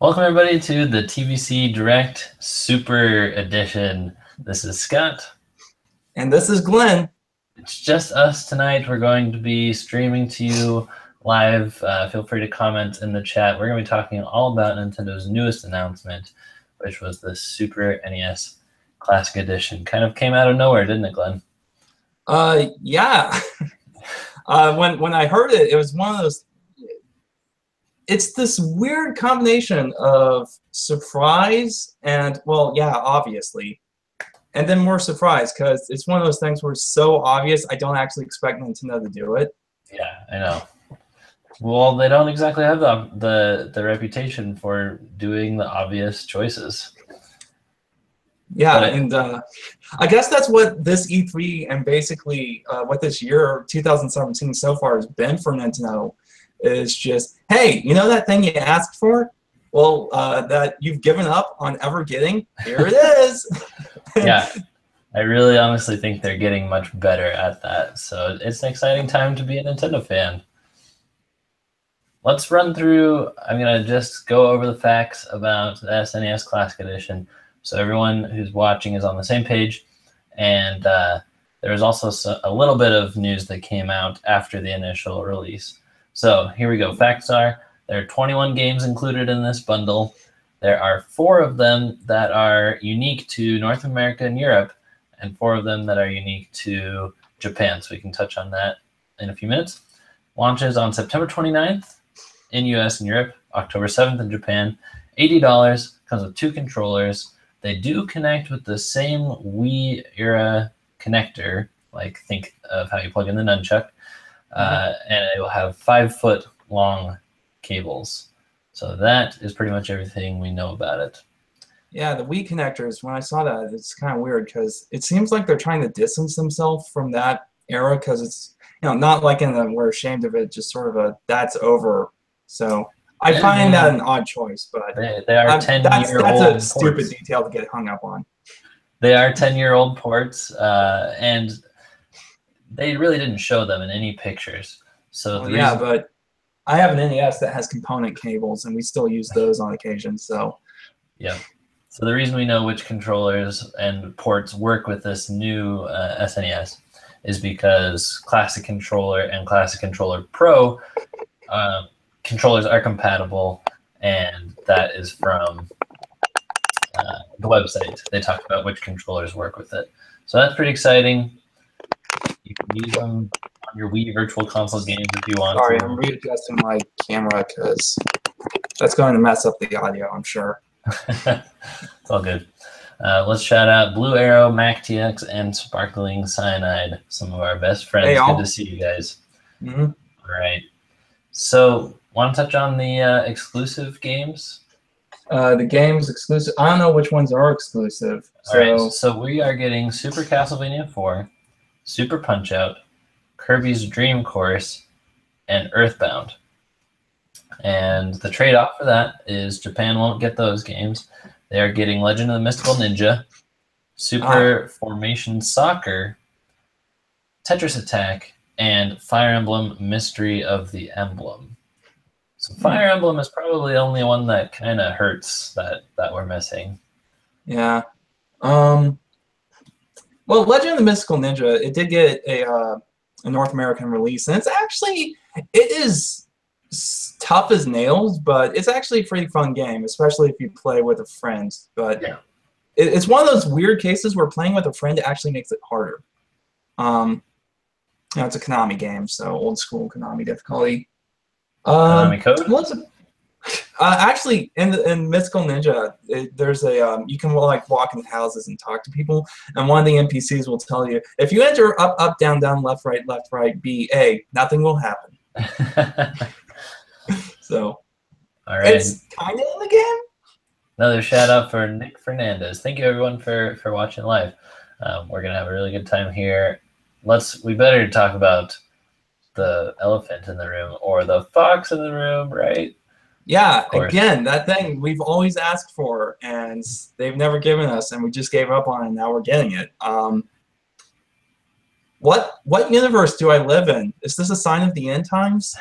Welcome everybody to the TBC Direct Super Edition. This is Scott. And this is Glenn. It's just us tonight. We're going to be streaming to you live. Feel free to comment in the chat. We're going to be talking all about Nintendo's newest announcement, which was the Super NES Classic Edition. Kind of came out of nowhere, didn't it, Glenn? Yeah. When I heard it, it was one of those. It's this weird combination of surprise and, well, yeah, obviously, and then more surprise because it's one of those things where it's so obvious I don't actually expect Nintendo to do it. Yeah, I know. Well, they don't exactly have the reputation for doing the obvious choices. Yeah, and I guess that's what this E3 and basically what this year, 2017 so far has been for Nintendo. Is just, hey, you know that thing you asked for? Well, that you've given up on ever getting, here it is. Yeah, I really honestly think they're getting much better at that. So it's an exciting time to be a Nintendo fan. Let's run through, I'm going to just go over the facts about the SNES Classic Edition so everyone who's watching is on the same page. And there was also a little bit of news that came out after the initial release. So here we go. Facts are, there are 21 games included in this bundle. There are 4 of them that are unique to North America and Europe, and 4 of them that are unique to Japan. So we can touch on that in a few minutes. Launches on September 29th in US and Europe, October 7th in Japan. $80, comes with 2 controllers. They do connect with the same Wii era connector, like think of how you plug in the nunchuck. And it will have 5-foot long cables. So that is pretty much everything we know about it. Yeah, the Wii connectors, when I saw that, it's kind of weird because it seems like they're trying to distance themselves from that era because it's, not like in the we're ashamed of it, just sort of a that's over. So I find that an odd choice, but they are 10-year-old That's a stupid ports. detail to get hung up on. They are 10-year-old ports, and they really didn't show them in any pictures. So yeah, but I have an NES that has component cables, and we still use those on occasion. So yeah. So the reason we know which controllers and ports work with this new SNES is because Classic Controller and Classic Controller Pro controllers are compatible, and that is from the website. They talk about which controllers work with it. So that's pretty exciting. You can use them on your Wii Virtual Console games if you want. Sorry, I'm readjusting my camera because that's going to mess up the audio, I'm sure. It's all good. Let's shout out Blue Arrow, MacTX, and Sparkling Cyanide, some of our best friends. Hey, good to see you guys. All right. So, want to touch on the exclusive games? The games exclusive. I don't know which ones are exclusive. All right. So we are getting Super Castlevania 4, Super Punch-Out, Kirby's Dream Course, and Earthbound. And the trade-off for that is Japan won't get those games. They are getting Legend of the Mystical Ninja, Super Formation Soccer, Tetris Attack, and Fire Emblem Mystery of the Emblem. So Fire Emblem is probably the only one that kind of hurts that we're missing. Yeah. Well, Legend of the Mystical Ninja, it did get a North American release, and it is tough as nails, but it's actually a pretty fun game, especially if you play with a friend. But yeah, it's one of those weird cases where playing with a friend actually makes it harder. It's a Konami game, so old school Konami difficulty. Konami code? Actually, in Mystical Ninja, there's a you can like walk into houses and talk to people, and one of the NPCs will tell you if you enter up, up, down, down, left, right, B, A, nothing will happen. So, all right. It's kind of in the game. Another shout out for Nick Fernandez. Thank you everyone for watching live. We're gonna have a really good time here. We better talk about the elephant in the room or the fox in the room, right? Yeah, again, that thing we've always asked for, and they've never given us, and we just gave up on it, and now we're getting it. What universe do I live in? Is this a sign of the end times?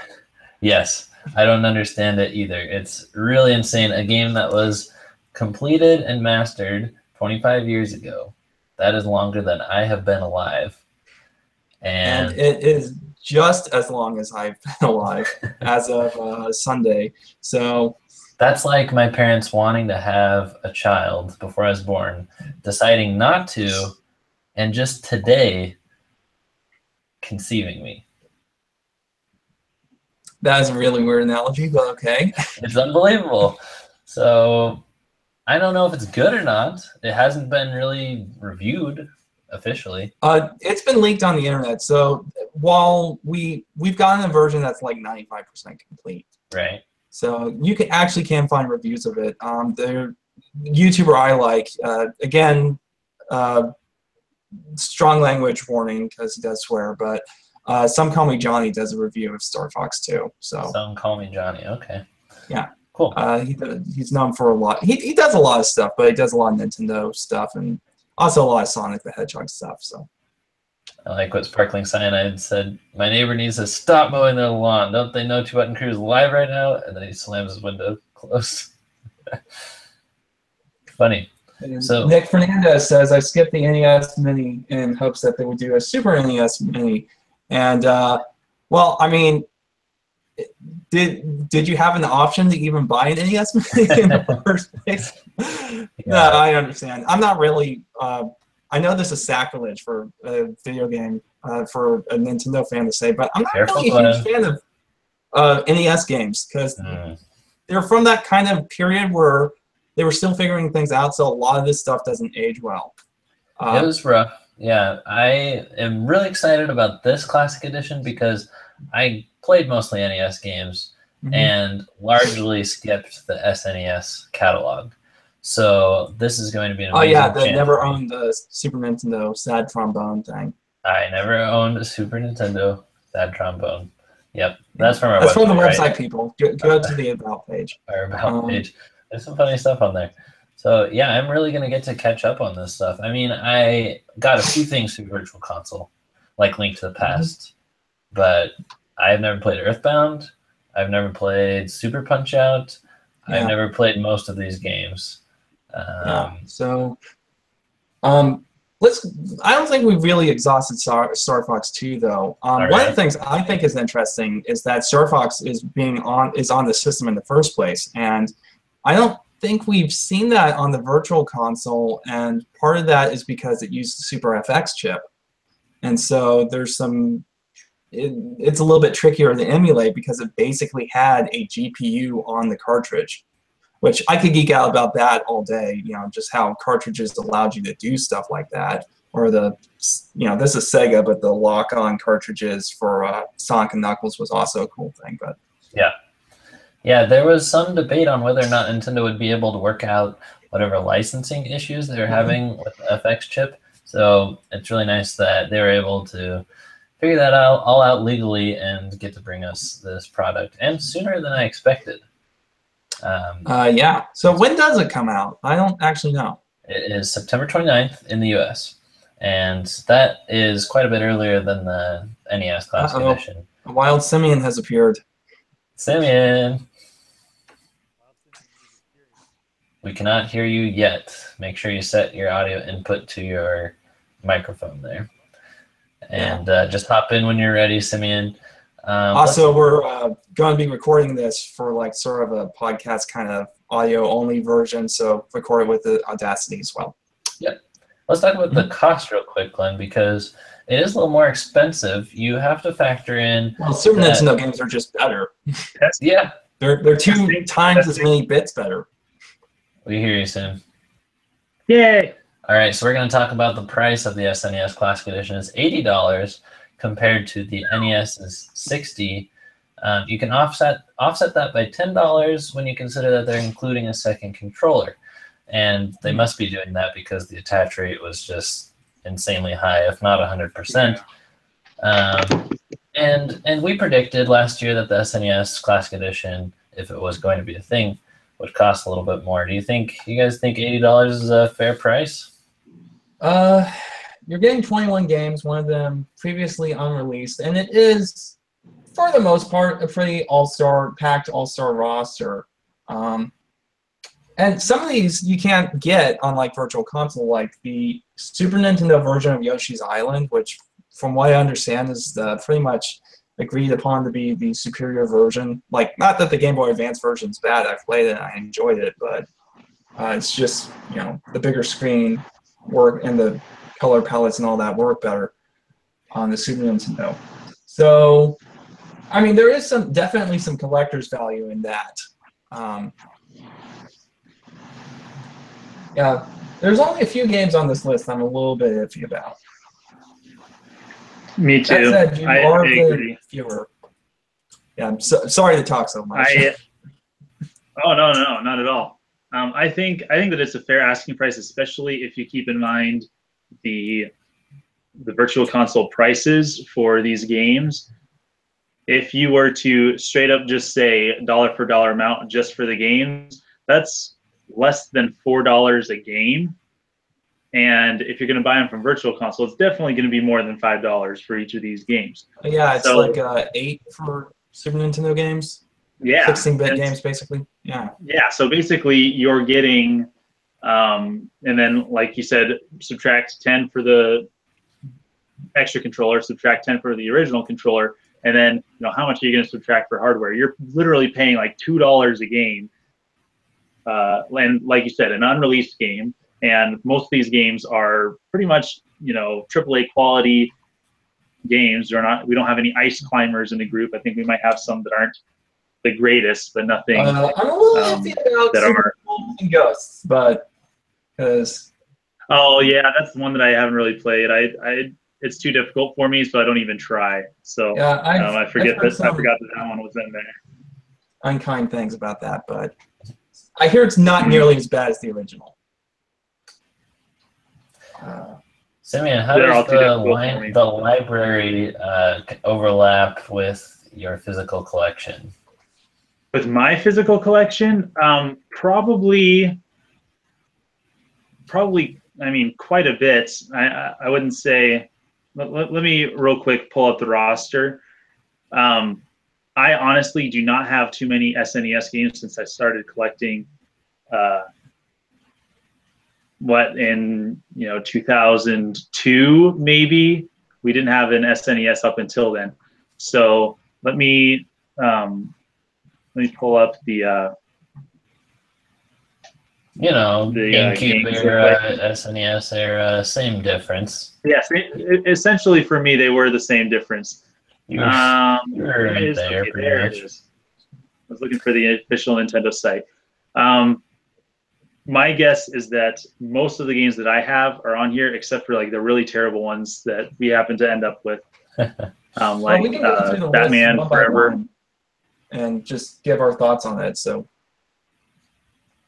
Yes. I don't understand it either. It's really insane. A game that was completed and mastered 25 years ago. That is longer than I have been alive. And And it is just as long as I've been alive as of Sunday. So that's like my parents wanting to have a child before I was born, deciding not to, and just today conceiving me. that is a really weird analogy, but okay. It's unbelievable. So I don't know if it's good or not. It hasn't been really reviewed officially. It's been leaked on the internet. So while we've gotten a version that's like 95% complete. Right. So you can find reviews of it. The YouTuber I like, again, strong language warning because he does swear, but Some Call Me Johnny does a review of Star Fox 2. So Some Call Me Johnny. Okay. yeah, Cool. He's known for a lot. He does a lot of stuff, but he does a lot of Nintendo stuff and also a lot of Sonic the Hedgehog stuff. So I like what Sparkling Cyanide said. My neighbor needs to stop mowing their lawn. Don't they know Two Button Crew is live right now? And then he slams his window closed. Funny. and So Nick Fernandez says, I skipped the NES Mini in hopes that they would do a Super NES Mini. And, well, I mean, did you have an option to even buy an NES Mini in the first place? yeah. No, I understand. I'm not really... I know this is sacrilege for a video game, for a Nintendo fan to say, but I'm not really a huge fan of NES games because they're from that kind of period where they were still figuring things out, so a lot of this stuff doesn't age well. It was rough. Yeah, I am really excited about this Classic Edition because I played mostly NES games and largely skipped the SNES catalog. So this is going to be an amazing that never owned the Super Nintendo sad trombone thing. I never owned a Super Nintendo sad trombone. Yep, that's from our That's website, from the website, right? People. Go to the About page. Our About page. There's some funny stuff on there. So yeah, I'm really going to get to catch up on this stuff. I mean, I got a few things through Virtual Console, like Link to the Past, but I've never played Earthbound. I've never played Super Punch-Out. I've never played most of these games. So, I don't think we've really exhausted Star Fox 2 though. One of the things I think is interesting is that Star Fox is on the system in the first place, and I don't think we've seen that on the Virtual Console, and part of that is because it used the Super FX chip, and so there's some. It's a little bit trickier to emulate because it basically had a GPU on the cartridge. Which I could geek out about that all day, just how cartridges allowed you to do stuff like that. Or this is Sega, but the lock-on cartridges for Sonic and Knuckles was also a cool thing. But yeah, there was some debate on whether or not Nintendo would be able to work out whatever licensing issues they're having with the FX chip. So it's really nice that they were able to figure that all out legally and get to bring us this product, and sooner than I expected. So when does it come out? I don't actually know. It is September 29th in the US, and that is quite a bit earlier than the NES Classic Edition. A wild Simeon has appeared. Simeon! We cannot hear you yet. Make sure you set your audio input to your microphone there. And just hop in when you're ready, Simeon. Also, we're going to be recording this for like sort of a podcast kind of audio-only version, so record it with the Audacity as well. Yep. Let's talk about the cost real quick, Glenn, because it is a little more expensive. You have to factor in... Well, Super Nintendo games are just better. Yeah. They're 2 times as many bits better. We hear you, Sim. Yay! All right, so we're going to talk about the price of the SNES Classic Edition. It's $80. Compared to the NES's $60, you can offset that by $10 when you consider that they're including a second controller, and they must be doing that because the attach rate was just insanely high, if not 100%. And we predicted last year that the SNES Classic Edition, if it was going to be a thing, would cost a little bit more. Do you guys think $80 is a fair price? You're getting 21 games, one of them previously unreleased, and it is for the most part, a pretty packed all-star roster. And some of these you can't get on like Virtual Console, like the Super Nintendo version of Yoshi's Island, which, from what I understand, is pretty much agreed upon to be the superior version. Like, not that the Game Boy Advance version's bad. I've played it and I enjoyed it, but it's just, the bigger screen work and the color palettes and all that work better on the Super Nintendo. So, I mean, there is definitely some collector's value in that. Yeah, there's only a few games on this list I'm a little bit iffy about. Me too. That said, you I are agree. fewer. Yeah, I'm sorry to talk so much. Oh no, not at all. I think that it's a fair asking price, especially if you keep in mind the Virtual Console prices for these games. If you were to straight up just say dollar for dollar amount just for the games, that's less than $4 a game. And if you're going to buy them from Virtual Console, it's definitely going to be more than $5 for each of these games. Yeah, it's like 8 for Super Nintendo games. Yeah, 16-bit games, basically. Yeah. Yeah, so basically you're getting, and then like you said, subtract 10 for the extra controller, subtract 10 for the original controller, and then how much are you going to subtract for hardware? You're literally paying like $2 a game, and like you said, an unreleased game. And most of these games are pretty much AAA quality games. We don't have any ice climbers in the group. I think we might have some that aren't the greatest, but nothing. I'm a little iffy about Super Ghouls and Ghosts, but because. Oh yeah, that's the one that I haven't really played. It's too difficult for me, so I don't even try. So yeah, I forgot that one was in there. Unkind things about that, but I hear it's not nearly as bad as the original. Simeon, how does the library overlap with your physical collection? With my physical collection, probably, I mean, quite a bit. I wouldn't say. Let me real quick pull up the roster. I honestly do not have too many SNES games since I started collecting. In 2002 maybe. We didn't have an SNES up until then. So let me pull up the GameCube era, SNES era, same difference. Yes, essentially for me they were the same difference. There it is. I was looking for the official Nintendo site. My guess is that most of the games that I have are on here, except for like the really terrible ones that we happen to end up with, like Batman Forever, and just give our thoughts on it. So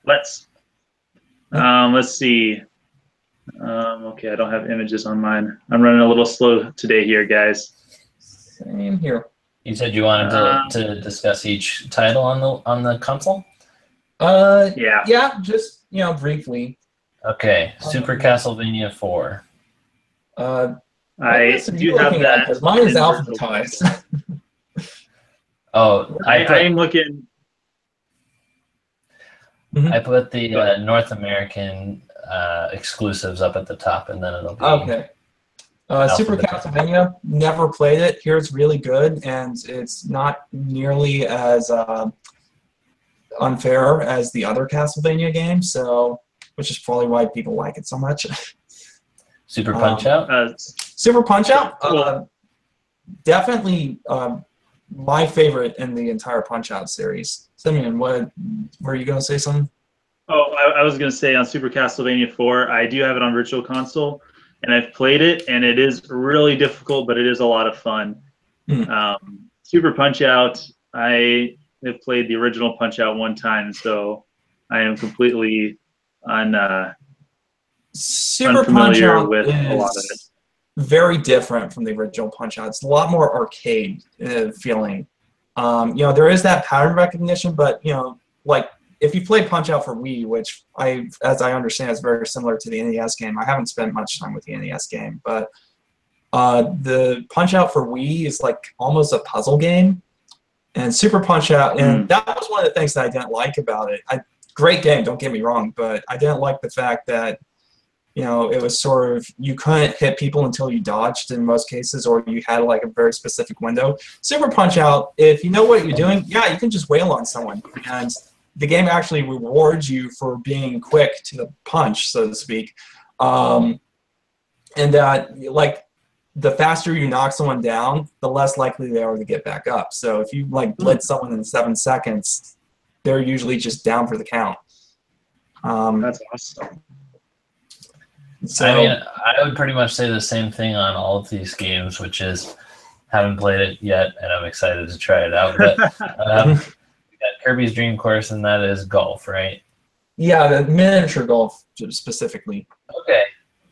let's see. Okay, I don't have images on mine. I'm running a little slow today here, guys. Same here. You said you wanted to discuss each title on the console? Yeah, just briefly. Okay, Super Castlevania 4. I do have that because mine is alphabetized. Oh, I am looking. I put the North American exclusives up at the top, and then it'll be okay. Super Castlevania, never played it. Here it's really good, and it's not nearly as unfair as the other Castlevania games, so which is probably why people like it so much. Super Punch-Out? Super Punch-Out? Definitely my favorite in the entire Punch-Out series. Simeon, were you going to say something? Oh, I was going to say on Super Castlevania 4, I do have it on Virtual Console, and I've played it, and it is really difficult, but it is a lot of fun. Super Punch-Out, I have played the original Punch-Out one time, so I am completely Super unfamiliar Punch-Out with a lot of it. Very different from the original Punch-Out. It's a lot more arcade feeling. There is that pattern recognition, but like if you play Punch-Out for Wii, which as I understand is very similar to the NES game. I haven't spent much time with the NES game, but The Punch-Out for Wii is like almost a puzzle game. And Super Punch-Out, and that was one of the things that I didn't like about it. Great game, don't get me wrong, but I didn't like the fact that, you know, it was sort of, you couldn't hit people until you dodged in most cases, or you had like a very specific window. Super Punch-Out, if you know what you're doing, yeah, you can just wail on someone. And the game actually rewards you for being quick to the punch, so to speak. And that, like, the faster you knock someone down, the less likely they are to get back up. So if you like blitz someone in 7 seconds, they're usually just down for the count. That's awesome. So, I mean, I would pretty much say the same thing on all of these games, which is haven't played it yet, and I'm excited to try it out. But we got Kirby's Dream Course, and that is golf, right? yeah, the miniature golf specifically. Okay,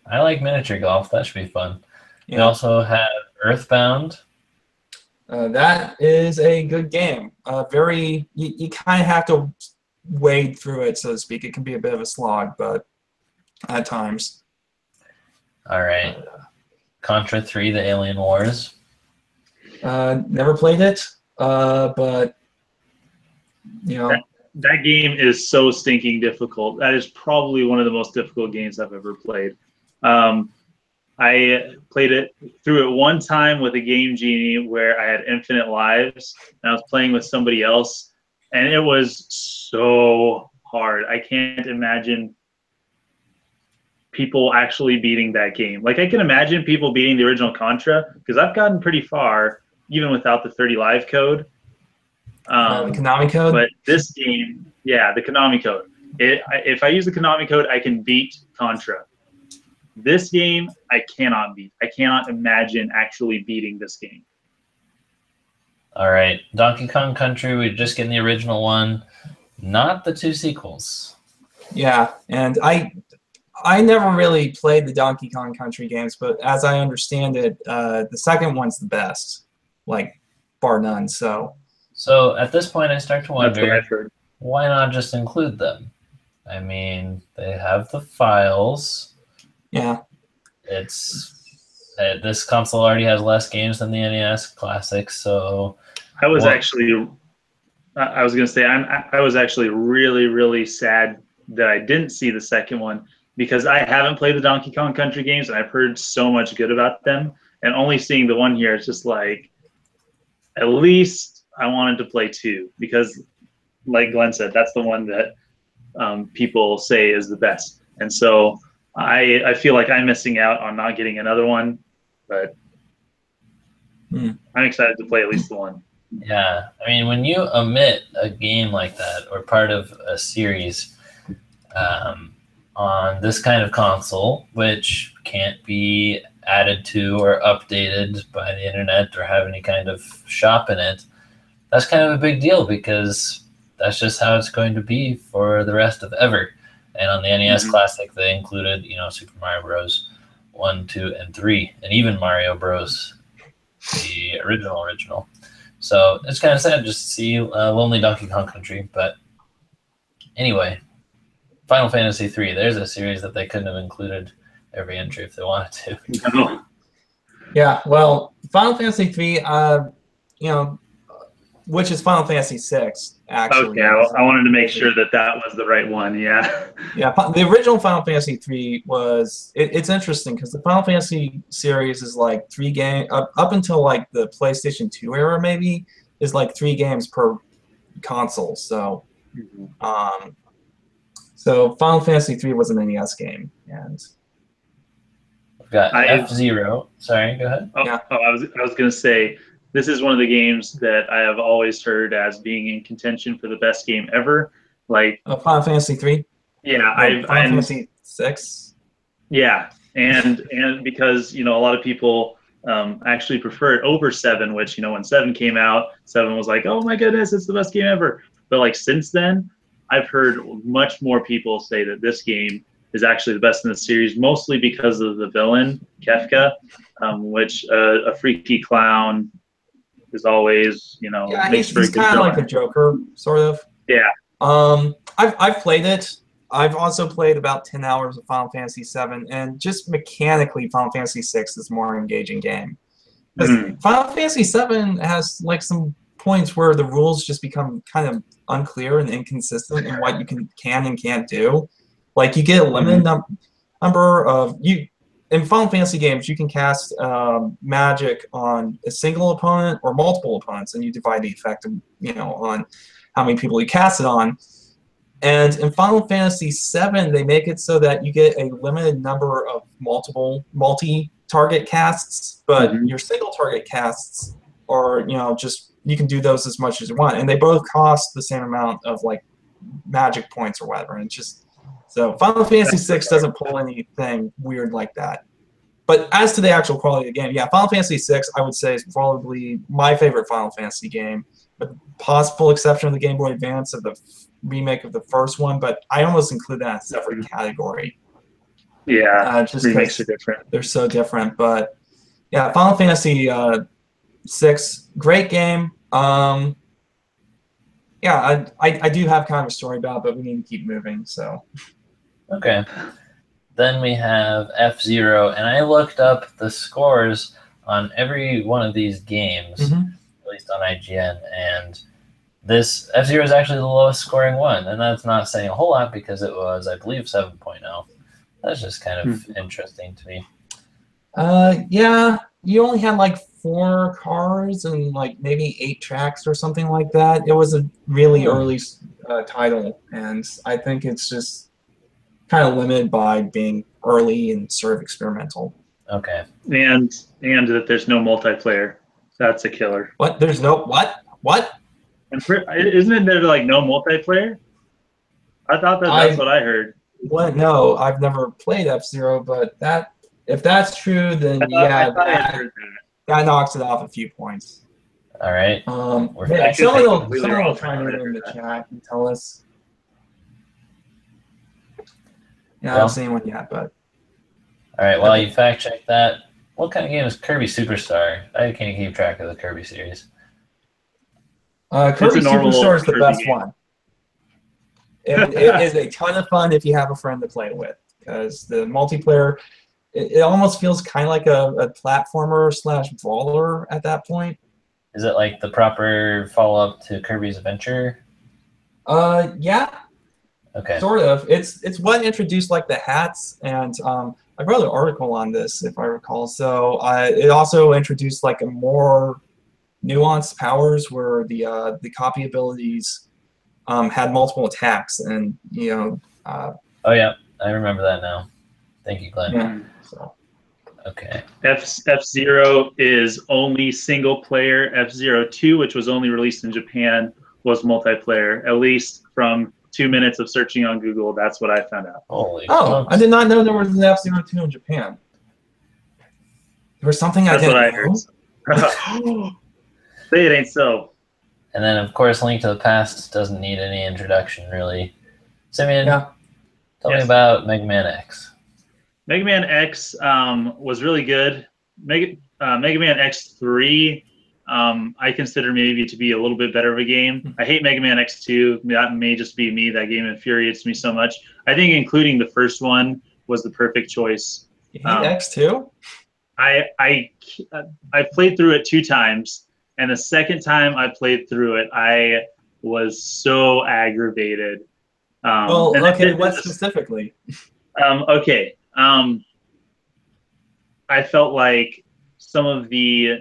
I like miniature golf. That should be fun. Yeah. We also have Earthbound. That is a good game. You kind of have to wade through it, so to speak. It can be a bit of a slog, but at times. All right. Contra 3, The Alien Wars. Never played it, but you know. That game is so stinking difficult. That is probably one of the most difficult games I've ever played. I played it through it one time with a Game Genie where I had infinite lives, and I was playing with somebody else, and it was so hard. I can't imagine people actually beating that game. Like, I can imagine people beating the original Contra, because I've gotten pretty far, even without the 30 live code. The Konami code? But this game, yeah, the Konami code. If I use the Konami code, I can beat Contra. This game, I cannot beat. I cannot imagine actually beating this game. All right. Donkey Kong Country, we're just getting the original one, not the 2 sequels. Yeah, and I never really played the Donkey Kong Country games, but as I understand it, the second one's the best, like, bar none. So at this point, I start to wonder, why not just include them? I mean, they have the files. Yeah. This console already has less games than the NES Classic, so I was actually really, really sad that I didn't see the second one, because I haven't played the Donkey Kong Country games, and I've heard so much good about them, and only seeing the one here, it's just like, at least I wanted to play 2, because like Glenn said, that's the one that people say is the best. And so I feel like I'm missing out on not getting another one, but I'm excited to play at least the one. Yeah, I mean, when you omit a game like that, or part of a series on this kind of console, which can't be added to or updated by the internet or have any kind of shop in it, that's kind of a big deal, because that's just how it's going to be for the rest of ever. And on the NES Classic, they included, Super Mario Bros. 1, 2, and 3, and even Mario Bros. The original. So it's kind of sad just to see Lonely Donkey Kong Country. But anyway, Final Fantasy 3. There's a series that they couldn't have included every entry if they wanted to. Yeah, well, Final Fantasy 3, which is Final Fantasy 6, actually. Okay, I wanted to make sure that was the right one, yeah. Yeah, the original Final Fantasy 3 was, it's interesting, because the Final Fantasy series is like 3 games, up until like the PlayStation 2 era maybe, is like 3 games per console, so, so Final Fantasy 3 was an NES game, and... We've got F-Zero. Sorry, go ahead. I was going to say, this is one of the games that I have always heard as being in contention for the best game ever. Like Final Fantasy 3? Yeah, Final Fantasy 6? Yeah, and because, a lot of people actually prefer it over 7, which, when 7 came out, 7 was like, oh my goodness, it's the best game ever. But like since then, I've heard much more people say that this game is actually the best in the series, mostly because of the villain, Kefka, which a freaky clown is always, yeah, he's kind of like a Joker, sort of. Yeah. I've played it. I've also played about 10 hours of Final Fantasy VII, and just mechanically, Final Fantasy VI is a more engaging game. Because Final Fantasy VII has like some points where the rules just become kind of unclear and inconsistent in what you can and can't do. Like you get a limited number of in Final Fantasy games, you can cast magic on a single opponent or multiple opponents, and you divide the effect, on how many people you cast it on. And in Final Fantasy VII, they make it so that you get a limited number of multi-target casts, but your single-target casts are, just you can do those as much as you want, and they both cost the same amount of like magic points or whatever. And it's just so Final Fantasy VI doesn't pull anything weird like that. But as to the actual quality of the game, yeah, Final Fantasy VI, I would say, is probably my favorite Final Fantasy game, with the possible exception of the Game Boy Advance of the remake of the first one, but I almost include that in a separate category. Yeah, just remakes are different. They're so different, but yeah, Final Fantasy VI, great game. Yeah, I do have kind of a story about it, but we need to keep moving, so. Okay. Then we have F-Zero, and I looked up the scores on every one of these games, at least on IGN, and this F-Zero is actually the lowest scoring one, and that's not saying a whole lot because it was, I believe, 7.0. That's just kind of interesting to me. Yeah, you only had like 4 cars and like maybe 8 tracks or something like that. It was a really early title, and I think it's just kind of limited by being early and sort of experimental. Okay. And that there's no multiplayer. That's a killer. What? There's no what? What? Isn't it there like no multiplayer? I thought that's what I heard. What? No, I've never played F-Zero, but if that's true, then that knocks it off a few someone All right. will chime in the chat and tell us. Yeah, I don't see anyone yet, but. All right, while you fact check that, what kind of game is Kirby Superstar? I can't keep track of the Kirby series. Kirby Superstar is the best one. It is a ton of fun if you have a friend to play with, because the multiplayer, it almost feels kind of like a platformer / brawler at that point. Is it like the proper follow-up to Kirby's Adventure? Yeah. Okay. Sort of. It's what introduced like the hats, and I wrote an article on this if I recall. So it also introduced like a more nuanced powers where the copy abilities had multiple attacks, and oh yeah, I remember that now. Thank you, Glenn. Yeah. So. Okay. F-Zero is only single player. F-Zero 2, which was only released in Japan, was multiplayer. At least from 2 minutes of searching on Google, that's what I found out. Holy smokes. I did not know there was an F-Zero 2 in Japan. There was something I didn't know. That's what I heard. Say it ain't so. And then, of course, Link to the Past doesn't need any introduction, really. Simeon, tell me about Mega Man X. Mega Man X was really good. Mega Man X3, I consider maybe to be a little bit better of a game. I hate Mega Man X2. That may just be me. That game infuriates me so much. I think including the first one was the perfect choice. You hate X2? I played through it 2 times, and the second time I played through it, I was so aggravated. Well, okay, what specifically? Okay. I felt like some of the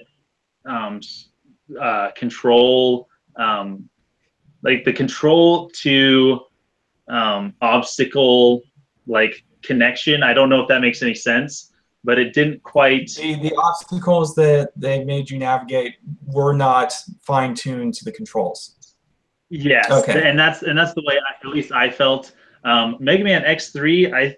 control, like the control to obstacle like connection. I don't know if that makes any sense, but it didn't quite. The obstacles that they made you navigate were not fine-tuned to the controls. Yes, okay. and that's the way at least I felt. Mega Man X3, I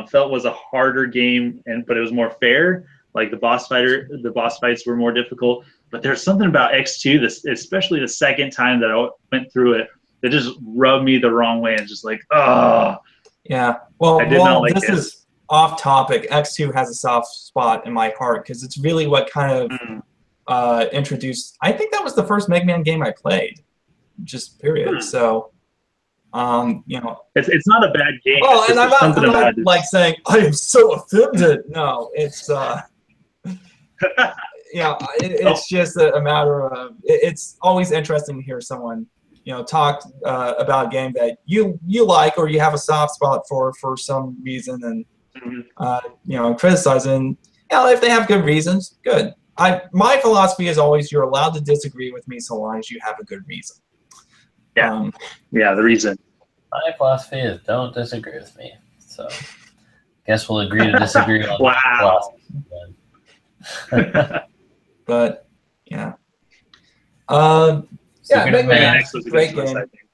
felt was a harder game, but it was more fair. Like the boss fights were more difficult. But there's something about X2, especially the second time that I went through it, that just rubbed me the wrong way. And just like, oh. Yeah. Well, I did not like this is off topic. X2 has a soft spot in my heart because it's really what kind of introduced. I think that was the first Mega Man game I played. Just period. So. You know, it's not a bad game. Oh, It's and just I'm something not about it. like saying I am so offended. No, it's you know, it's just a matter of it's always interesting to hear someone, you know, talk about a game that you like or you have a soft spot for some reason, and you know, criticizing. You know, if they have good reasons, good. My philosophy is always you're allowed to disagree with me so long as you have a good reason. Yeah, yeah, the reason. My philosophy is don't disagree with me. So, guess we'll agree to disagree on Wow. philosophy. But yeah, Secret of Mana. Next was a great good list, game. I think.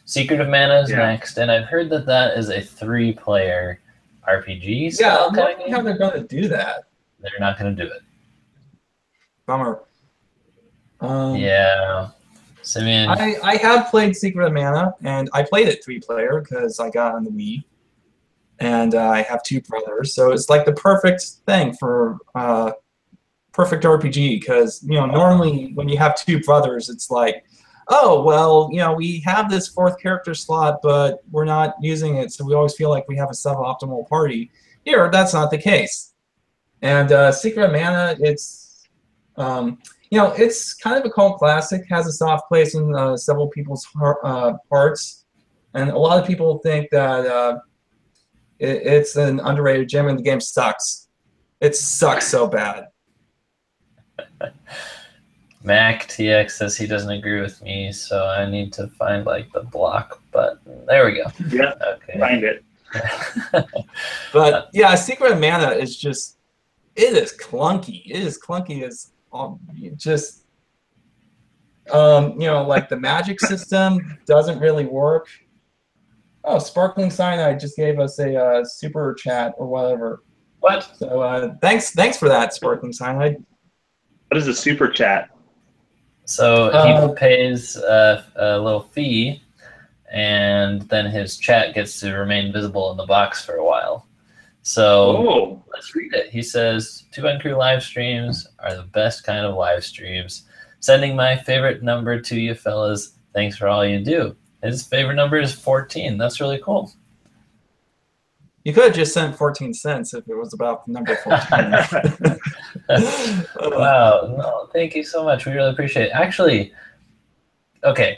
Secret of Mana is Yeah. next, and I've heard that that is a 3-player RPG Yeah, style I'm kind of wondering how game. they're going to do that. They're not going to do it. Bummer. Yeah. Simeon. I have played Secret of Mana, and I played it 3-player because I got it on the Wii, and I have 2 brothers, so it's like the perfect thing for perfect RPG. Because you know, normally when you have 2 brothers, it's like, oh well, you know, we have this 4th character slot, but we're not using it, so we always feel like we have a suboptimal party. Here, that's not the case. And Secret of Mana, it's you know, it's kind of a cult classic, has a soft place in several people's hearts, and a lot of people think that it's an underrated gem, and the game sucks. It sucks so bad. Mac TX says he doesn't agree with me, so I need to find like the block button. There we go. Yeah, Okay. find it. But yeah, Secret of Mana is just, it is clunky. It is clunky as just you know, like the magic system doesn't really work. Oh, Sparkling Cyanide just gave us a super chat or whatever. What? So thanks for that, Sparkling Cyanide. What is a super chat? So he pays a little fee, and then his chat gets to remain visible in the box for a while. So let's read it. He says, 2Uncrew live streams are the best kind of live streams. Sending my favorite number to you fellas. Thanks for all you do. His favorite number is 14. That's really cool. You could have just sent 14 cents if it was about number 14. Wow. No, thank you so much. We really appreciate it. Actually, okay,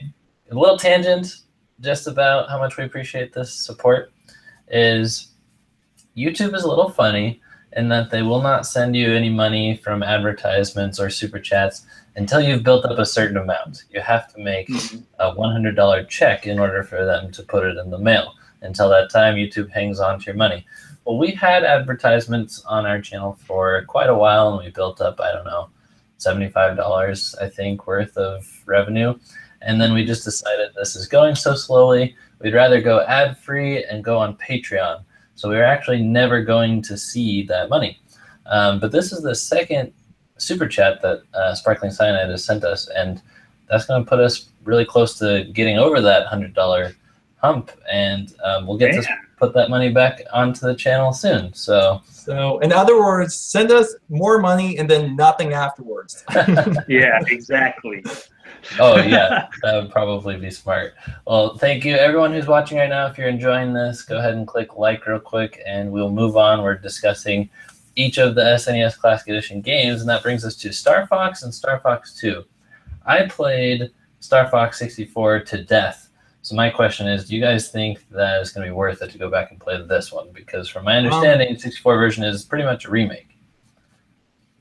a little tangent just about how much we appreciate this support is YouTube is a little funny in that they will not send you any money from advertisements or super chats until you've built up a certain amount. You have to make a $100 check in order for them to put it in the mail. Until that time, YouTube hangs on to your money. Well, we had advertisements on our channel for quite a while, and we built up, I don't know, $75, I think, worth of revenue. And then we just decided this is going so slowly, we'd rather go ad-free and go on Patreon. So we're actually never going to see that money. But this is the second super chat that Sparkling Cyanide has sent us, and that's going to put us really close to getting over that $100 hump, and we'll get to put that money back onto the channel soon. So in other words, send us more money and then nothing afterwards. Yeah, exactly. Oh yeah, that would probably be smart. Well, thank you everyone who's watching right now. If you're enjoying this, go ahead and click like real quick, and we'll move on. We're discussing each of the SNES Classic Edition games, and that brings us to Star Fox and Star Fox 2. I played Star Fox 64 to death. So my question is, do you guys think that it's going to be worth it to go back and play this one? Because from my understanding, the 64 version is pretty much a remake.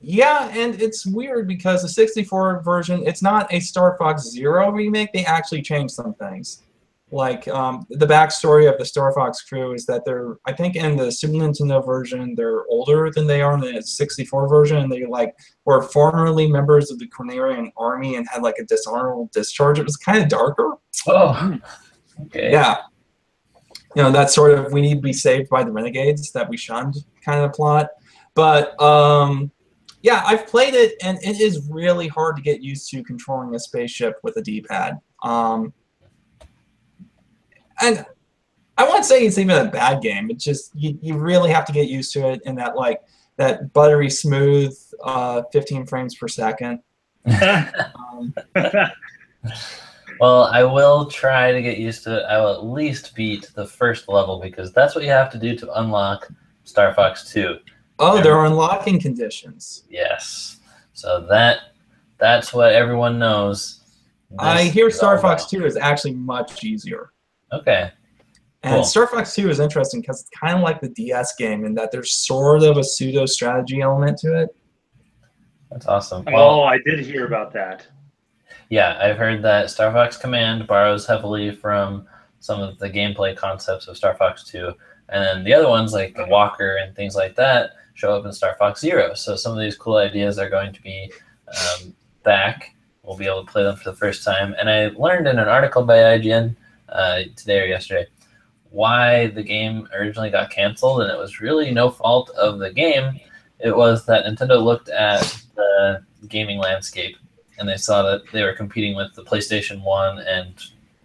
Yeah, and it's weird because the 64 version, it's not a Star Fox Zero remake. They actually changed some things. Like, the backstory of the Star Fox crew is that they're, I think in the Super Nintendo version, they're older than they are in the 64 version, and they, like, were formerly members of the Cornerian Army and had, like, a dishonorable discharge. It was kind of darker. Oh, okay. Yeah. You know, that sort of we need to be saved by the renegades that we shunned kind of plot. But, yeah, I've played it, and it is really hard to get used to controlling a spaceship with a D-pad. And I won't say it's even a bad game. It's just you really have to get used to it in that, like, that buttery smooth 15 frames per second. Well, I will try to get used to it. I will at least beat the first level because that's what you have to do to unlock Star Fox 2. Oh, there are unlocking conditions. Yes. So that's what everyone knows. I hear Star Fox 2 is actually much easier. Okay. And Cool. Star Fox 2 is interesting because it's kind of like the DS game in that there's sort of a pseudo-strategy element to it. That's awesome. Oh, I did hear about that. Yeah, I've heard that Star Fox Command borrows heavily from some of the gameplay concepts of Star Fox 2. And then the other ones, like the Walker and things like that, show up in Star Fox Zero. So some of these cool ideas are going to be back. We'll be able to play them for the first time. And I learned in an article by IGN today or yesterday why the game originally got canceled, and it was really no fault of the game. It was that Nintendo looked at the gaming landscape, and they saw that they were competing with the PlayStation 1 and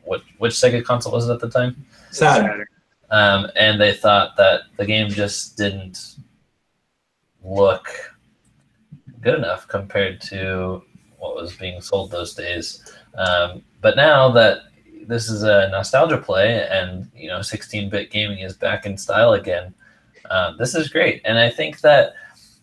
which Sega console was it at the time? Saturn. And they thought that the game just didn't look good enough compared to what was being sold those days. But now that this is a nostalgia play and 16-bit gaming is back in style again, this is great. And I think that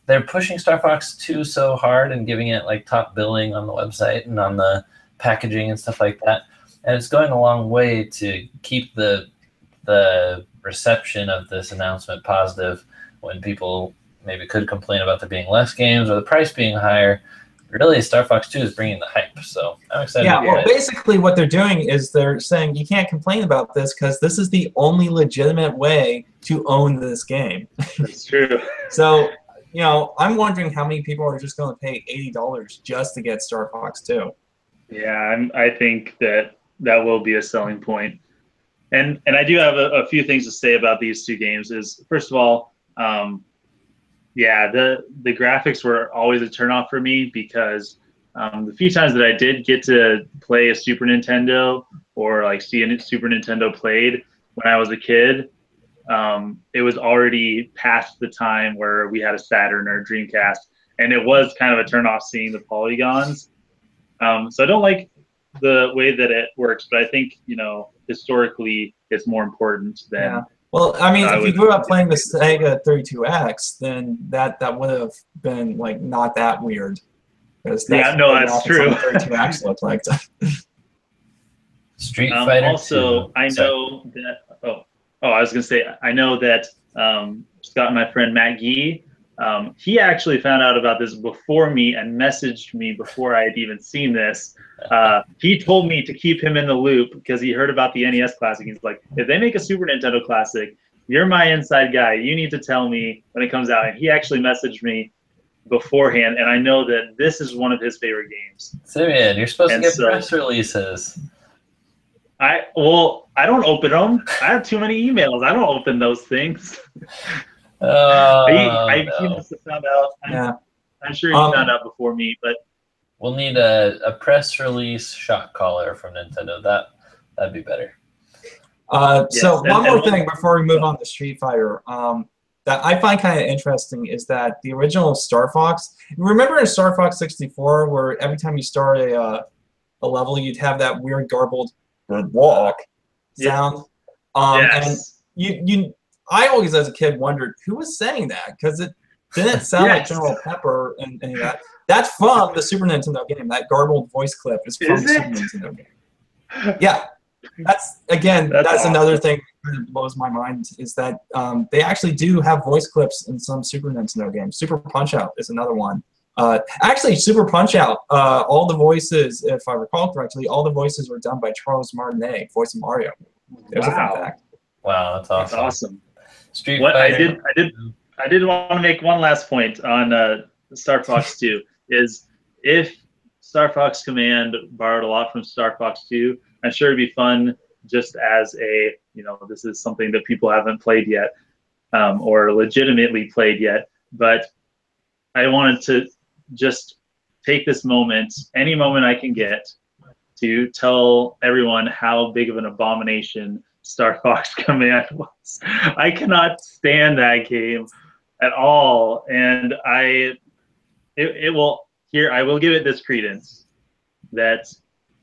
they're pushing Star Fox 2 so hard and giving it like top billing on the website and on the packaging and stuff like that. And it's going a long way to keep the reception of this announcement positive when people maybe could complain about there being less games or the price being higher. Really, Star Fox 2 is bringing the hype, so I'm excited. Yeah, well, basically what they're doing is they're saying you can't complain about this because this is the only legitimate way to own this game. That's true. So, I'm wondering how many people are just going to pay $80 just to get Star Fox 2. Yeah, I think that will be a selling point. And I do have a few things to say about these two games. Is first of all, yeah, the graphics were always a turnoff for me because the few times that I did get to play a Super Nintendo or like see a Super Nintendo played when I was a kid, it was already past the time where we had a Saturn or a Dreamcast, and it was kind of a turnoff seeing the polygons. So I don't like the way that it works, but I think historically it's more important than. Yeah. Well, I mean, if you grew up playing the Sega 32X, then that would have been like not that weird. That's true. 32X looked like. Street Fighter. Also, 2. I know that. I was gonna say I know that Scott and my friend Matt Gee, he actually found out about this before me and messaged me before I had even seen this. He told me to keep him in the loop because he heard about the NES Classic. He's like, if they make a Super Nintendo Classic, you're my inside guy. You need to tell me when it comes out. And he actually messaged me beforehand, and I know that this is one of his favorite games. Simeon, you're supposed to get press releases. I don't open them. I have too many emails. I don't open those things. He must have found out. Yeah. I'm sure he found out before me, but we'll need a press release shot caller from Nintendo. That'd be better. So one more thing before we move on to Street Fighter, that I find kind of interesting is that the original Star Fox. Remember in Star Fox 64, where every time you start a level, you'd have that weird garbled walk sound. Yes. And I always, as a kid, wondered who was saying that because it didn't sound like General Pepper and any of that. That's from the Super Nintendo game. That garbled voice clip is from the Super Nintendo game. Yeah, that's awesome. Another thing that blows my mind is that they actually do have voice clips in some Super Nintendo games. Super Punch-Out is another one. Actually, Super Punch-Out, all the voices, if I recall correctly, all the voices were done by Charles Martinet, voice of Mario. There's a fun fact. Wow, that's awesome. That's awesome. Street Fighter. I did want to make one last point on Star Fox 2. Is if Star Fox Command borrowed a lot from Star Fox 2, I'm sure it'd be fun just as a, this is something that people haven't played yet or legitimately played yet. But I wanted to just take this moment, any moment I can get, to tell everyone how big of an abomination Star Fox Command was. I cannot stand that game at all, and I will give it this credence that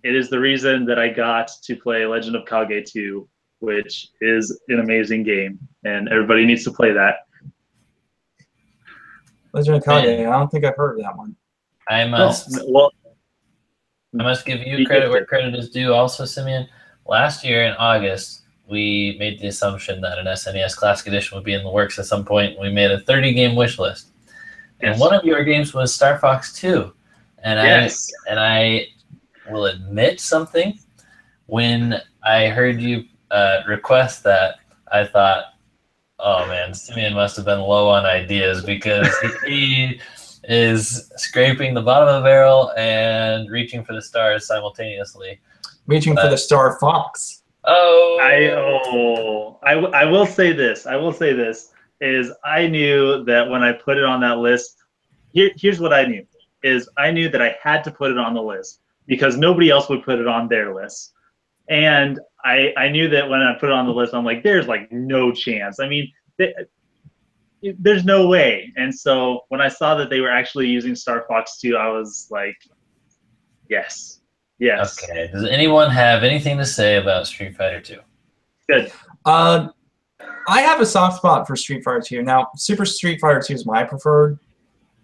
it is the reason that I got to play Legend of Kage 2, which is an amazing game, and everybody needs to play that. Legend of Kage, I don't think I've heard of that one. I must give you credit where credit is due also, Simeon. Last year in August, we made the assumption that an SNES Classic Edition would be in the works at some point. We made a 30-game wish list. And one of your games was Star Fox 2. And I will admit something. When I heard you request that, I thought, oh man, Simeon must have been low on ideas, because he is scraping the bottom of the barrel and reaching for the stars simultaneously. Reaching for the Star Fox. I will say this. Is I knew that when I put it on that list, here's what I knew. I knew that I had to put it on the list because nobody else would put it on their list. And I knew that when I put it on the list, I'm like, there's like no chance. I mean, there's no way. And so when I saw that they were actually using Star Fox 2, I was like, yes. Okay. Does anyone have anything to say about Street Fighter 2? Good. I have a soft spot for Street Fighter 2. Now, Super Street Fighter 2 is my preferred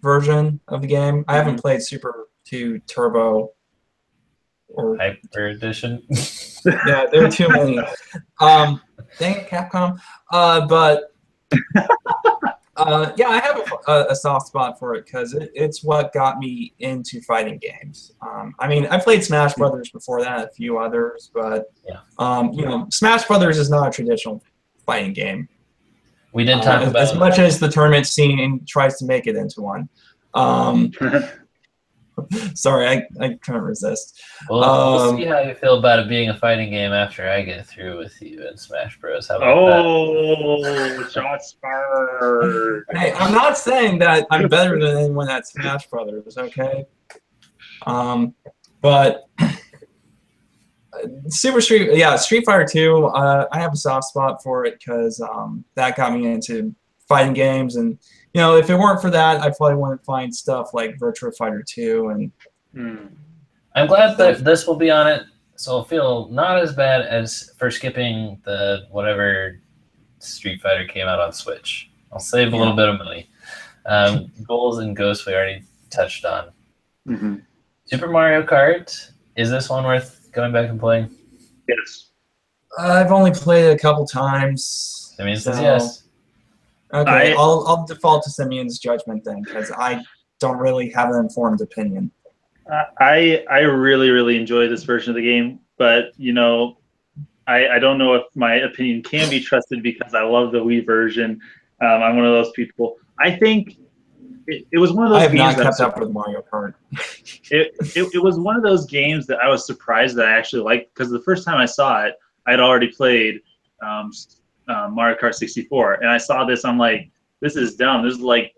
version of the game. I haven't played Super 2 Turbo or Hyper Edition. Yeah, there are too many. Dang it, Capcom. But yeah, I have a soft spot for it because it's what got me into fighting games. I mean, I played Smash Brothers before that, a few others, but you know, Smash Brothers is not a traditional fighting game. We did talk about as much as the tournament scene tries to make it into one. Sorry, I can't resist. Well, we'll see how you feel about it being a fighting game after I get through with you in Smash Bros. How about that? Shots fired. Hey, I'm not saying that I'm better than anyone at Smash Brothers, okay? But Street Fighter 2, I have a soft spot for it because that got me into fighting games, and you know, if it weren't for that, I probably wouldn't find stuff like Virtua Fighter 2 and. I'm glad that this will be on it, so it'll feel not as bad as for skipping the whatever Street Fighter came out on Switch. I'll save a little bit of money. Goals and Ghosts we already touched on. Super Mario Kart, is this one worth going back and playing? Yes. I've only played it a couple times. I mean, says yes. Okay, I'll default to Simeon's judgment then, because I don't really have an informed opinion. I really, really enjoy this version of the game, but you know, I don't know if my opinion can be trusted because I love the Wii version. I'm one of those people. I think it was one of those games. I have not kept up with Mario Kart. It was one of those games that I was surprised that I actually liked, because the first time I saw it, I'd already played Mario Kart 64, and I saw this. I'm like, this is dumb. This is like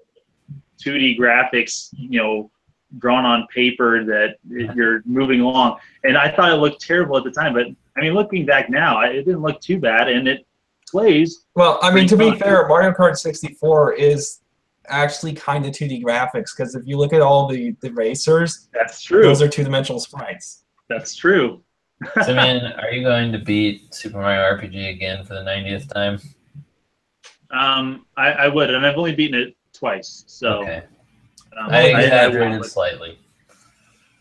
2D graphics, you know, drawn on paper that you're moving along. And I thought it looked terrible at the time, but I mean, looking back now, it didn't look too bad, and it plays. Well, I mean, to be fair, Mario Kart 64 is actually kind of 2D graphics, because if you look at all the racers, that's true. Those are two-dimensional sprites. That's true. Simeon, are you going to beat Super Mario RPG again for the 90th time? I would, and I've only beaten it twice, so. Okay. I exaggerated slightly.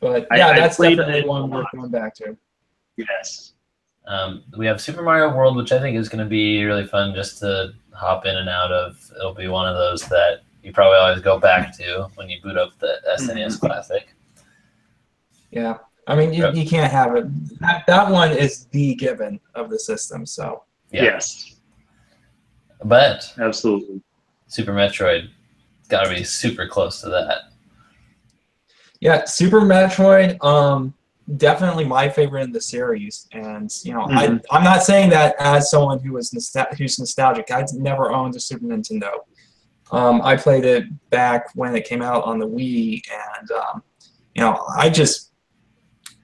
But yeah, that's definitely one worth going back to. Yes. We have Super Mario World, which I think is going to be really fun just to hop in and out of. It'll be one of those that you probably always go back to when you boot up the SNES Classic. Yeah. I mean, you can't have it. That one is the given of the system, so. Yeah. Yes. But. Absolutely. Super Metroid, got to be super close to that. Yeah, Super Metroid, definitely my favorite in the series. And, you know, I'm not saying that as someone who's nostalgic. I've never owned a Super Nintendo. I played it back when it came out on the Wii, and, you know,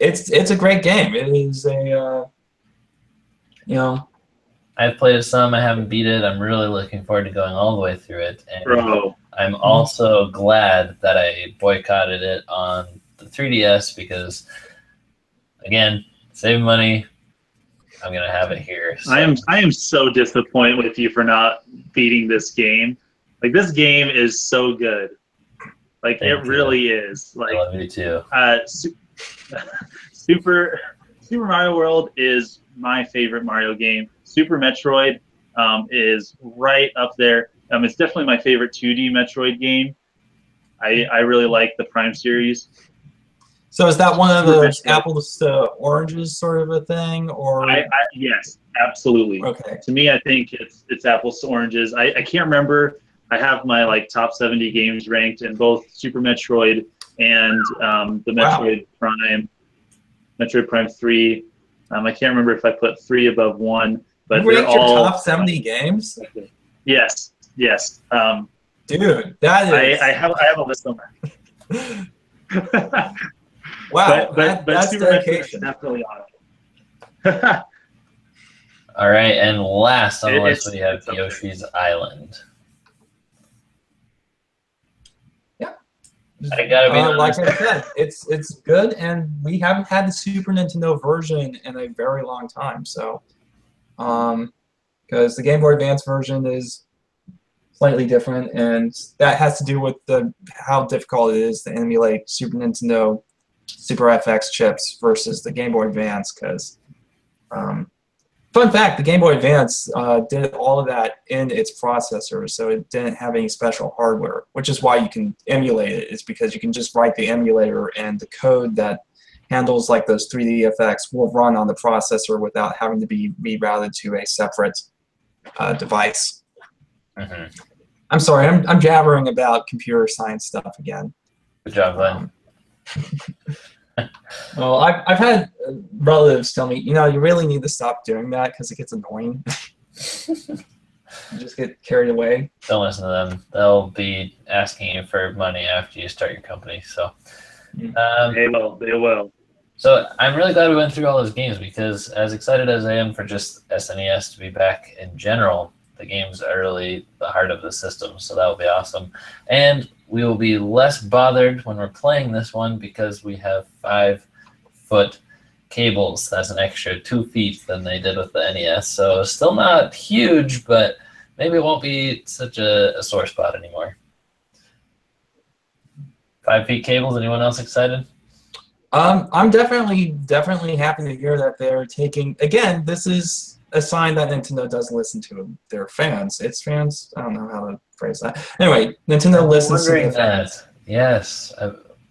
it's a great game. It is a, you know. I've played it some. I haven't beat it. I'm really looking forward to going all the way through it. And I'm also glad that I boycotted it on the 3DS, because again, save money. I'm gonna have it here. So. I am so disappointed with you for not beating this game. Like, this game is so good. Like, it really is. Like, I love you too. Super Mario World is my favorite Mario game. Super Metroid is right up there. It's definitely my favorite 2D Metroid game. I really like the Prime series. So is that one of those apples to oranges sort of a thing, or? Yes, absolutely. Okay. To me, I think it's apples to oranges. I can't remember. I have my like top 70 games ranked in both Super Metroid and the Metroid Prime, Metroid Prime 3. I can't remember if I put 3 above 1, but you they're ranked all your top 70 games. Yes. Dude, that is. I have a list somewhere. Wow, but that's Super dedication. Metroid is definitely on it. All right, and last on the list we have Yoshi's Island. Yeah, I gotta be like I said, it's good, and we haven't had the Super Nintendo version in a very long time. So, because the Game Boy Advance version is slightly different, and that has to do with how difficult it is to emulate Super Nintendo Super FX chips versus the Game Boy Advance. Because, fun fact, the Game Boy Advance did all of that in its processor, so it didn't have any special hardware, which is why you can emulate it. It's because you can just write the emulator, and the code that handles like those 3D effects will run on the processor without having to be rerouted to a separate device. Mm-hmm. I'm sorry, I'm jabbering about computer science stuff again. Good job, Glenn. Well, I've had relatives tell me, you really need to stop doing that because it gets annoying. You just get carried away. Don't listen to them. They'll be asking you for money after you start your company. So They will. So I'm really glad we went through all those games, because as excited as I am for just SNES to be back in general, the games are really the heart of the system, so that will be awesome. And we will be less bothered when we're playing this one because we have 5-foot cables. That's an extra 2 feet than they did with the NES. So still not huge, but maybe it won't be such a sore spot anymore. 5 feet cables, anyone else excited? I'm definitely happy to hear that they're taking, again, this is a sign that Nintendo does listen to their fans. Its fans, I don't know how to phrase that. Anyway, Nintendo listens to their fans. Yes,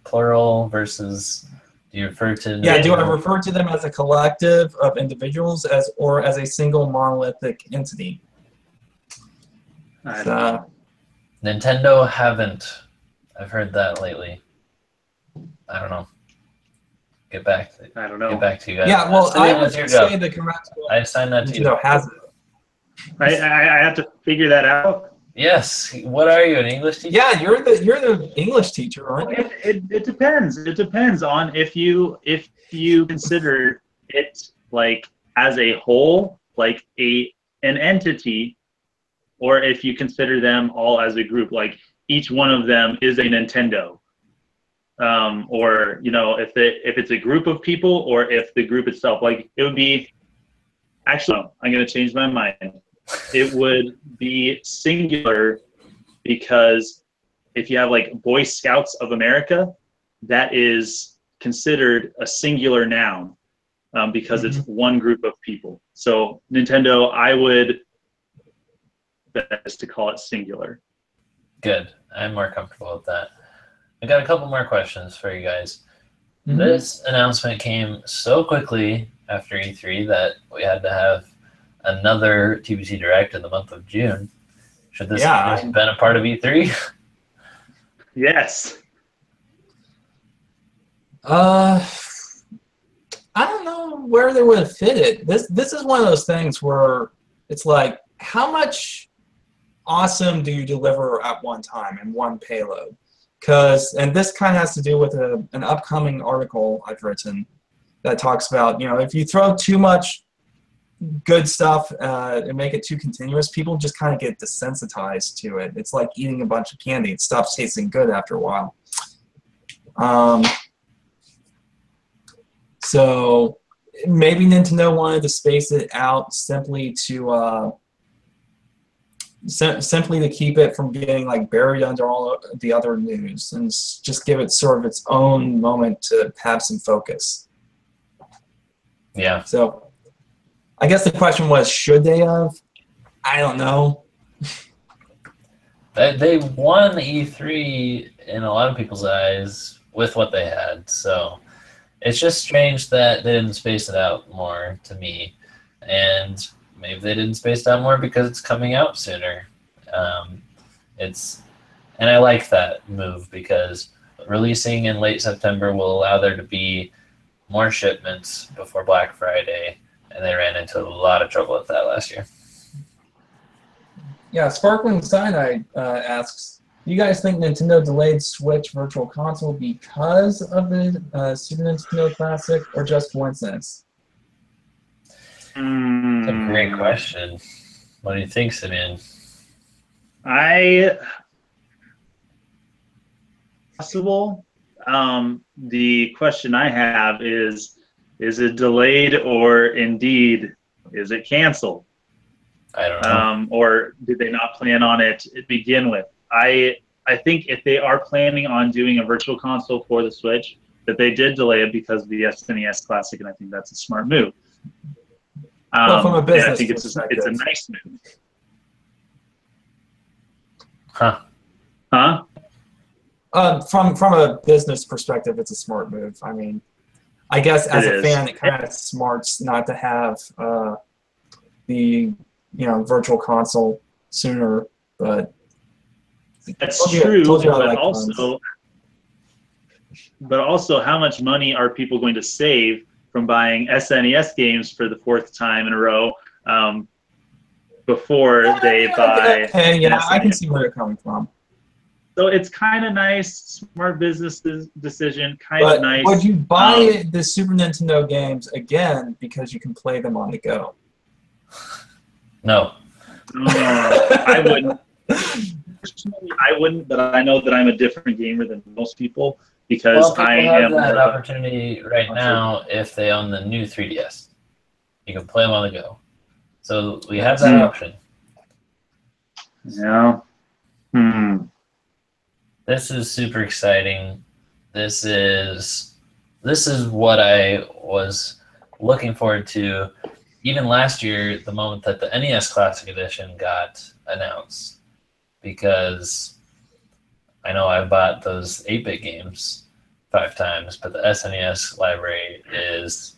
plural versus, do you refer to... Yeah, do I refer to them as a collective of individuals or as a single monolithic entity? Nintendo haven't. I've heard that lately. I don't know. Get back to you guys. Yeah, well, I would say the correct I assigned that to you. Nintendo has it. I have to figure that out. Yes. What are you, an English teacher? Yeah, you're the English teacher, aren't you? It depends. It depends on if you consider it like as a whole, like an entity, or if you consider them all as a group, like each one of them is a Nintendo. Or if it's a group of people, or if the group itself, like it would be. Actually, no, I'm going to change my mind. It would be singular, because if you have like Boy Scouts of America, that is considered a singular noun, because it's one group of people. So Nintendo, I would best to call it singular. Good. I'm more comfortable with that. I got a couple more questions for you guys. This announcement came so quickly after E3 that we had to have another TBC Direct in the month of June. Should this have been a part of E3? Yes. I don't know where they would have fit it. This is one of those things where it's like, how much awesome do you deliver at one time in one payload? And this kind of has to do with an upcoming article I've written that talks about, if you throw too much good stuff and make it too continuous, people just kind of get desensitized to it. It's like eating a bunch of candy. It stops tasting good after a while. So maybe Nintendo wanted to space it out simply to simply to keep it from getting like buried under all the other news, and just give it sort of its own moment to have some focus. Yeah. So I guess the question was, should they have? I don't know. They won E3 in a lot of people's eyes with what they had, so it's just strange that they didn't space it out more to me, and maybe they didn't space it out more because it's coming out sooner. And I like that move because releasing in late September will allow there to be more shipments before Black Friday, and they ran into a lot of trouble with that last year. Yeah, Sparkling Cyanide asks, do you guys think Nintendo delayed Switch Virtual Console because of the Super Nintendo Classic, or just coincidence? That's a great question. What do you think, Simeon? Possible. The question I have is it delayed, or indeed is it canceled? I don't know. Or did they not plan on it to begin with? I think if they are planning on doing a virtual console for the Switch, that they did delay it because of the SNES Classic, and I think that's a smart move. Well, from a business I think it's a nice move. Huh? From a business perspective, it's a smart move. I mean, I guess as a fan, it kind of smarts not to have the virtual console sooner, but that's true. But also, how much money are people going to save from buying SNES games for the 4th time in a row before they buy? Okay, yeah, I can see where you're coming from. So it's kind of nice, smart business decision, kind of nice. Would you buy the Super Nintendo games again because you can play them on the go? No. I wouldn't. Personally, I wouldn't, but I know that I'm a different gamer than most people because I am. People have that opportunity right now if they own the new 3DS. You can play them on the go. So we have that option. Yeah. This is super exciting. This is what I was looking forward to even last year, the moment that the NES Classic Edition got announced, because I know I bought those 8-bit games 5 times, but the SNES library is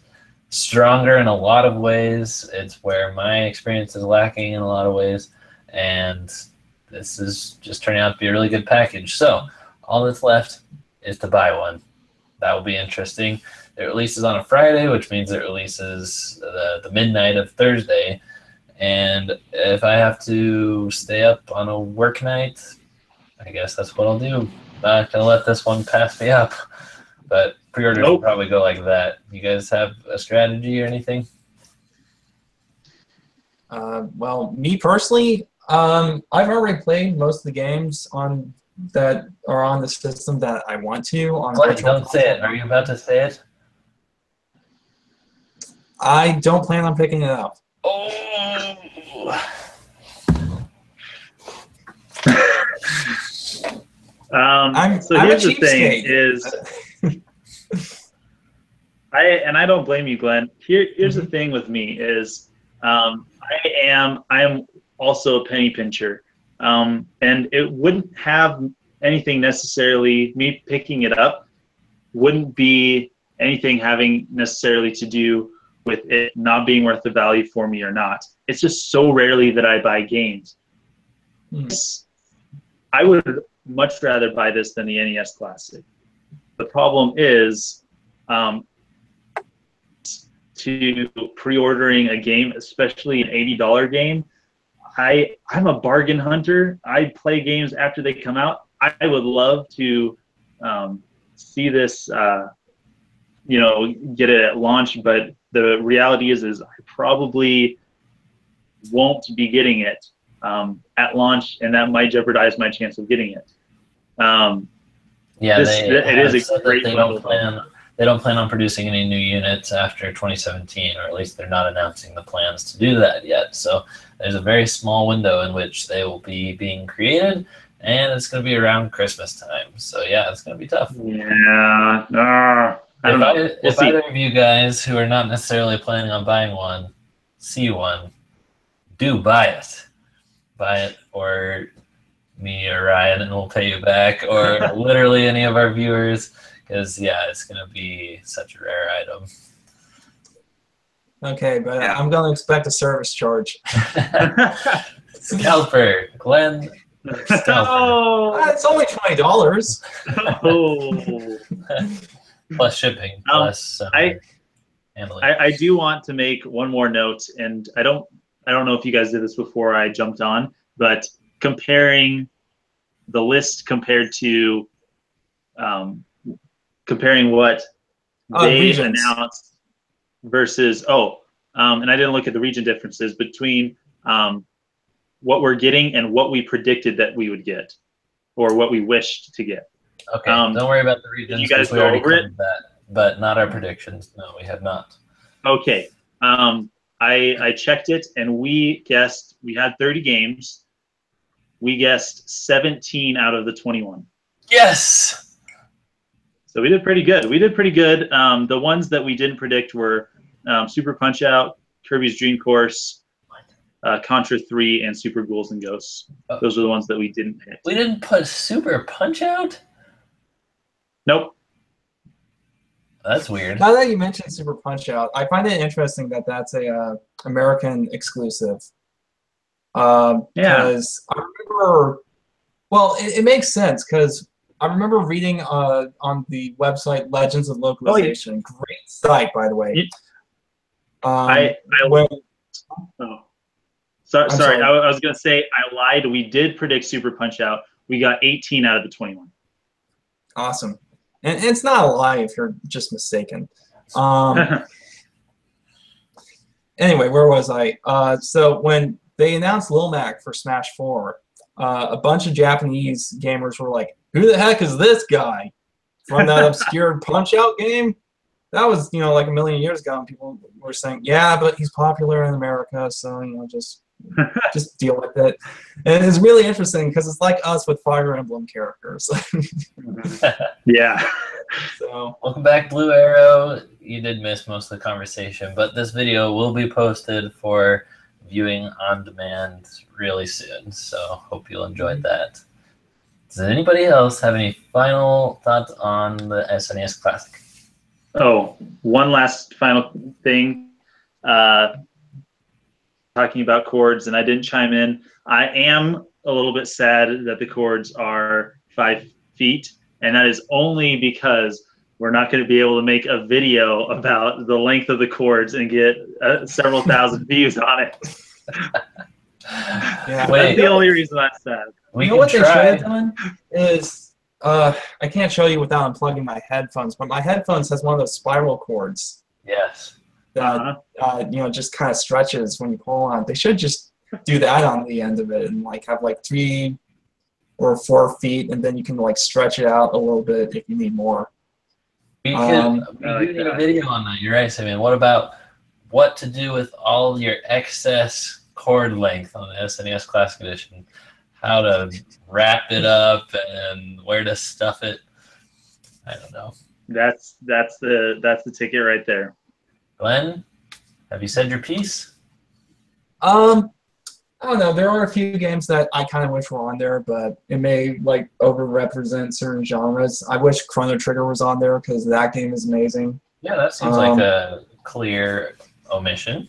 stronger in a lot of ways. It's where my experience is lacking in a lot of ways, and this is just turning out to be a really good package. So all that's left is to buy one. That will be interesting. It releases on a Friday, which means it releases the midnight of Thursday. And if I have to stay up on a work night, I guess that's what I'll do. Not going to let this one pass me up. But pre-orders will probably go like that. You guys have a strategy or anything? Well, me personally, I've already played most of the games that are on the system that I want to. Don't say it. Are you about to say it? I don't plan on picking it up. Oh. So here's the thing is, I don't blame you, Glenn. Here's the thing with me is, I am also a penny pincher, and it wouldn't have anything necessarily, me picking it up wouldn't be anything having necessarily to do with it not being worth the value for me or not. It's just so rarely that I buy games. I would much rather buy this than the NES Classic. The problem is to pre-ordering a game, especially an $80 game. I'm a bargain hunter. I play games after they come out. I would love to see this, get it at launch, but the reality is I probably won't be getting it at launch, and that might jeopardize my chance of getting it. Yeah, it is a great bundle. they don't plan on producing any new units after 2017, or at least they're not announcing the plans to do that yet. So there's a very small window in which they will be being created, and it's going to be around Christmas time. So yeah, it's going to be tough. Yeah. I don't know. If either of you guys who are not necessarily planning on buying one see one, do buy it. Buy it, or me or Ryan, and we'll pay you back, or literally any of our viewers, because yeah, it's going to be such a rare item. Okay, but I'm going to expect a service charge. Scalper, Glenn. Scalper. Oh, It's only $20. oh. Plus shipping, plus handling. I do want to make one more note, and I don't know if you guys did this before I jumped on, but comparing the list compared to comparing what they announced versus and I didn't look at the region differences between what we're getting and what we predicted that we would get, or what we wished to get. Okay, don't worry about the regions. You guys we go already over it? covered that, but not our predictions. No, we have not. Okay. I checked it, and we had 30 games. We guessed 17 out of the 21. Yes! So we did pretty good. The ones that we didn't predict were Super Punch-Out, Kirby's Dream Course, Contra 3, and Super Ghouls and Ghosts. Those are the ones that we didn't hit. We didn't put Super Punch-Out? Nope. That's weird. Now that you mentioned Super Punch-Out, I find it interesting that that's a American exclusive. Because I remember, well, it makes sense, because I remember reading on the website Legends of Localization. Great site, by the way. Sorry, I was going to say I lied. We did predict Super Punch-Out. We got 18 out of the 21. Awesome. And it's not a lie if you're just mistaken. Anyway, where was I? So when they announced Lil Mac for Smash 4, a bunch of Japanese gamers were like, who the heck is this guy from that obscure Punch-Out game? That was, like a million years ago, and people were saying, yeah, but he's popular in America, so, just deal with it. And it's really interesting because it's like us with Fire Emblem characters. Yeah. So welcome back, Blue Arrow. You did miss most of the conversation, but this video will be posted for viewing on demand really soon, so hope you'll enjoy that. Does anybody else have any final thoughts on the SNES Classic? Oh, one last final thing. Talking about chords, and I didn't chime in. I am a little bit sad that the chords are 5 feet, and that is only because we're not going to be able to make a video about the length of the chords and get several thousand views on it. Yeah, that's the only reason I'm sad. You know what they should have done is, I can't show you without unplugging my headphones, but my headphones has one of those spiral cords. Yes. That just kind of stretches when you pull on. They should just do that on the end of it and have 3 or 4 feet, and then you can stretch it out a little bit if you need more. We do need a video on that. You're right, Simeon. What about what to do with all your excess cord length on the SNES Classic Edition? How to wrap it up and where to stuff it? I don't know. That's the ticket right there. Glenn, have you said your piece? I don't know. There are a few games that I kind of wish were on there, but it may over-represent certain genres. I wish Chrono Trigger was on there because that game is amazing. Yeah, that seems like a clear omission.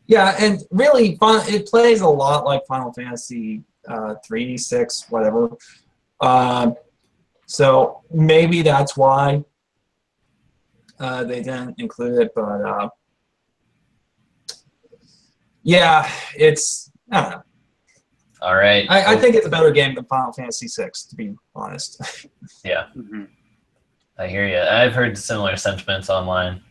Yeah, and really fun. It plays a lot like Final Fantasy 3, 6, whatever. So maybe that's why they didn't include it, but yeah, it's, I don't know. All right. I think it's a better game than Final Fantasy 6, to be honest. Yeah. I hear you. I've heard similar sentiments online.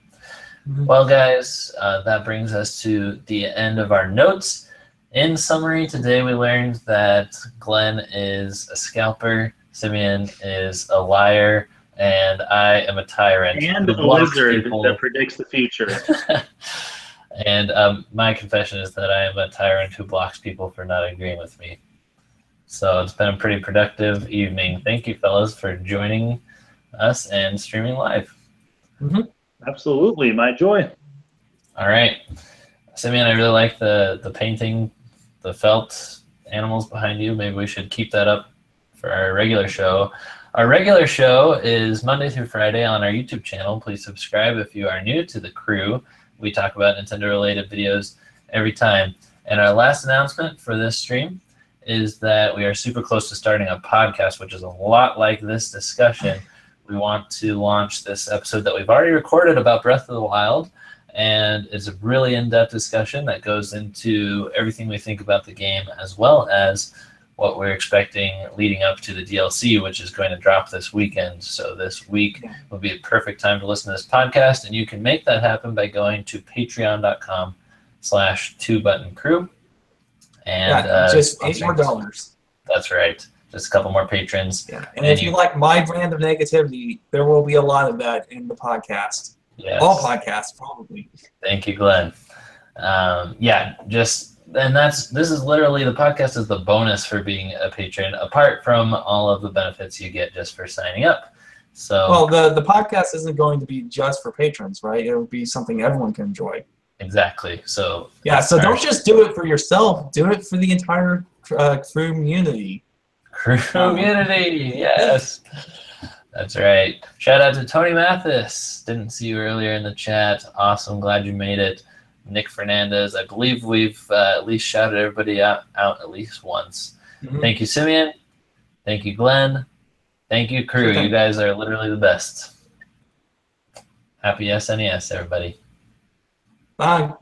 Well, guys, that brings us to the end of our notes. In summary, today we learned that Glenn is a scalper, Simeon is a liar, and I am a tyrant. And who a blocks lizard people. that predicts the future. And my confession is that I am a tyrant who blocks people for not agreeing with me. So it's been a pretty productive evening. Thank you, fellas, for joining us and streaming live. Absolutely, my joy. All right. Simeon, I really like the painting, the felt animals behind you. Maybe we should keep that up for our regular show. Our regular show is Monday through Friday on our YouTube channel. Please subscribe if you are new to the crew. We talk about Nintendo-related videos every time. And our last announcement for this stream is that we are super close to starting a podcast, which is a lot like this discussion. We want to launch this episode that we've already recorded about Breath of the Wild, and it's a really in-depth discussion that goes into everything we think about the game, as well as what we're expecting leading up to the DLC, which is going to drop this weekend. So this week will be a perfect time to listen to this podcast, and you can make that happen by going to patreon.com/2buttoncrew. And just $8 more. That's right. Just a couple more patrons. Yeah. And if you like my brand of negativity, there will be a lot of that in the podcast. Yes. All podcasts, probably. Thank you, Glenn. This is literally, the podcast is the bonus for being a patron, apart from all of the benefits you get just for signing up. So, well, the podcast isn't going to be just for patrons, right? It will be something everyone can enjoy. Exactly. So yeah. So don't just do it for yourself. Do it for the entire crew community. Crew community. Yes. That's right. Shout out to Tony Mathis. Didn't see you earlier in the chat. Awesome. Glad you made it. Nick Fernandez. I believe we've at least shouted everybody out at least once. Thank you, Simeon. Thank you, Glenn. Thank you, crew. You guys are literally the best. Happy SNES, everybody. Bye.